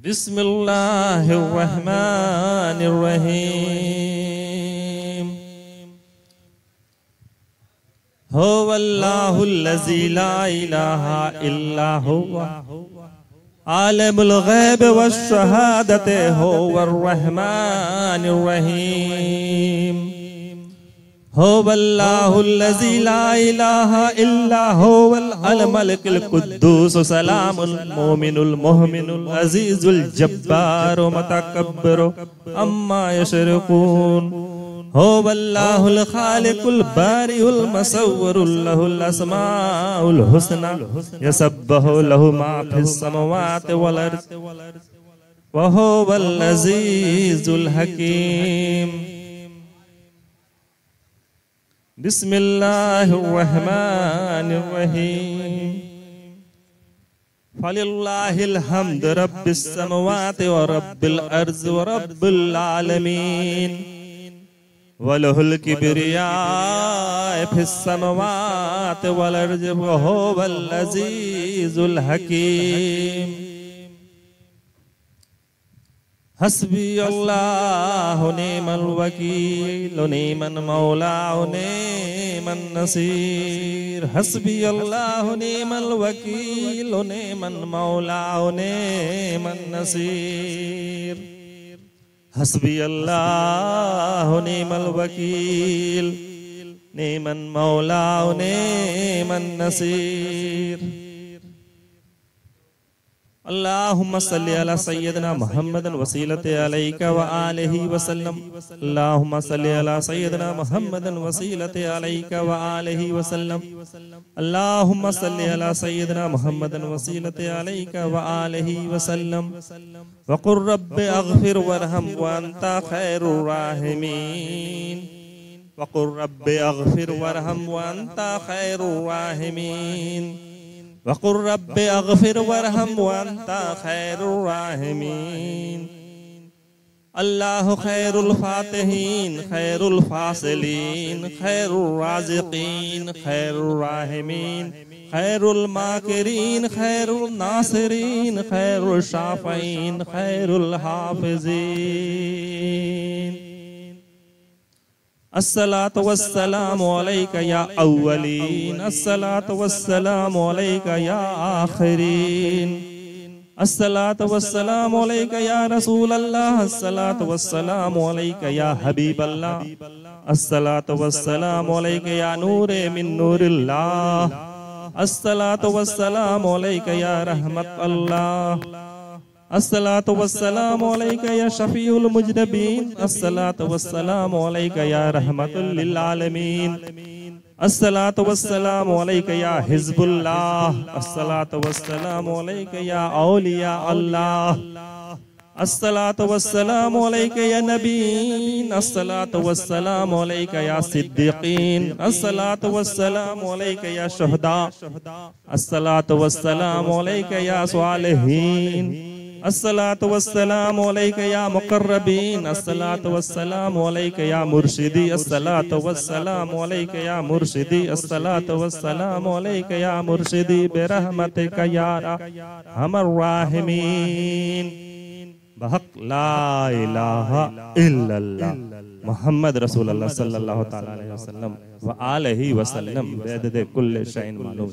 बिस्मिल्लाहिर्रहमानिर्रहीम। हुवल्लाहुल्लज़ी ला इलाहा इल्ला हुवा आलिमुल गैब वश्शहादति हुवर्रहमानिर्रहीम। हुवल्लाहुल्लज़ी ला इलाहा इल्ला हुवल मलिकुल कुद्दूस सलामुल मोमिनुल मुहमिनुल अज़ीज़ुल जब्बारु मुतकब्बिरु अम्मा यशरिकून। हुवल्लाहुल खालिकुल बारिउल मुसव्विरुल लहुल अस्माउल हुस्ना यसब्बिहु लहु मा फिस समावाति वल अर्ज़ व हुवल अज़ीज़ुल हकीम। बिस्मिल्लाहिर्रहमानिर्रहीम। फलिल्लाहिल हम्द रब्बिस समावाति व रब्बिल अर्ज़ व रब्बिल आलमीन वलहुल किब्रियाउ फिस समावाति वल अर्ज़ व हुवल अज़ीज़ुल हकीम। हस्बी अल्लाहु निअमल वकील निअमन मौला निअमन नसीर। हस्बी अल्लाहु निअमल वकील निअमन मौला निअमन नसीर। हस्बी अल्लाहु निअमल वकील निअमन मौला निअमन नसीर। अल्लाहुम्मा सल्लि अला सय्यदिना मुहम्मदिन वसीलते अलैका व आलिहि वसल्लम। अल्लाहुम्मा सल्लि अला सय्यदिना मुहम्मदिन वसीलते अलैका व आलिहि वसल्लम। अल्लाहुम्मा सल्लि अला सय्यदिना मुहम्मदिन वसीलते अलैका व आलिहि वसल्लम। व कुर रब्बि अग़फिर वरहम व अंता खैरुर राहिमीन। व कुर रब्बि अग़फिर वरहम व अंता खैरुर राहिमीन। वक़ुर रब्बि अग़फिर वरहम व अंता खैरुर राहिमीन। अल्लाहु खैरुल फातिहीन खैरुल फासिलीन खैरुर राज़िक़ीन खैरुर राहिमीन खैरुल माकिरीन खैरुल नासिरीन खैरुल शाफ़ईन खैरुल हाफ़िज़ीन। अस्सलातु वस्सलामु अलैका या अव्वलीन अस्सलातु वस्सलामु अलैका या आखिरीन। अस्सलातु वस्सलामु अलैका या रसूलल्लाह अस्सलातु वस्सलामु अलैका या हबीबल्लाह अस्सलातु वस्सलामु अलैका या नूरे मिन नूरिल्लाह अस्सलातु वस्सलामु अलैका या रहमतल्लाह अस्सलातु वस्सलामु अलैका या शफीउल मुजनबीन अस्सलातु वस्सलामु अलैका या रहमतुल लिल आलमीन अस्सलातु वस्सलामु अलैका या हिज़्बुल्लाह अस्सलातु वस्सलामु अलैका या औलिया अल्लाह अस्सलातु वस्सलामु अलैका या नबीन अस्सलातु वस्सलामु अलैका या सिद्दीकीन अस्सलातु वस्सलामु अलैका या शुहदा अस्सलातु वस्सलामु अलैका या सालिहीन अस्सलातु वस्सलामु अलैका या मुक़र्रबीन अस्सलातु वस्सलामु अलैका या मुर्शिदी अस्सलातु वस्सलामु अलैका या मुर्शिदी अस्सलातु वस्सलामु अलैका या मुर्शिदी बिरहमतिका या अरहमर राहिमीन। बहक ला इलाहा इल्लल्लाह मुहम्मद रसूलुल्लाह सल्लल्लाहु तआला अलैहि वसल्लम व आलिहि वसल्लम बेअदद कुल्ल शैइन मालूम।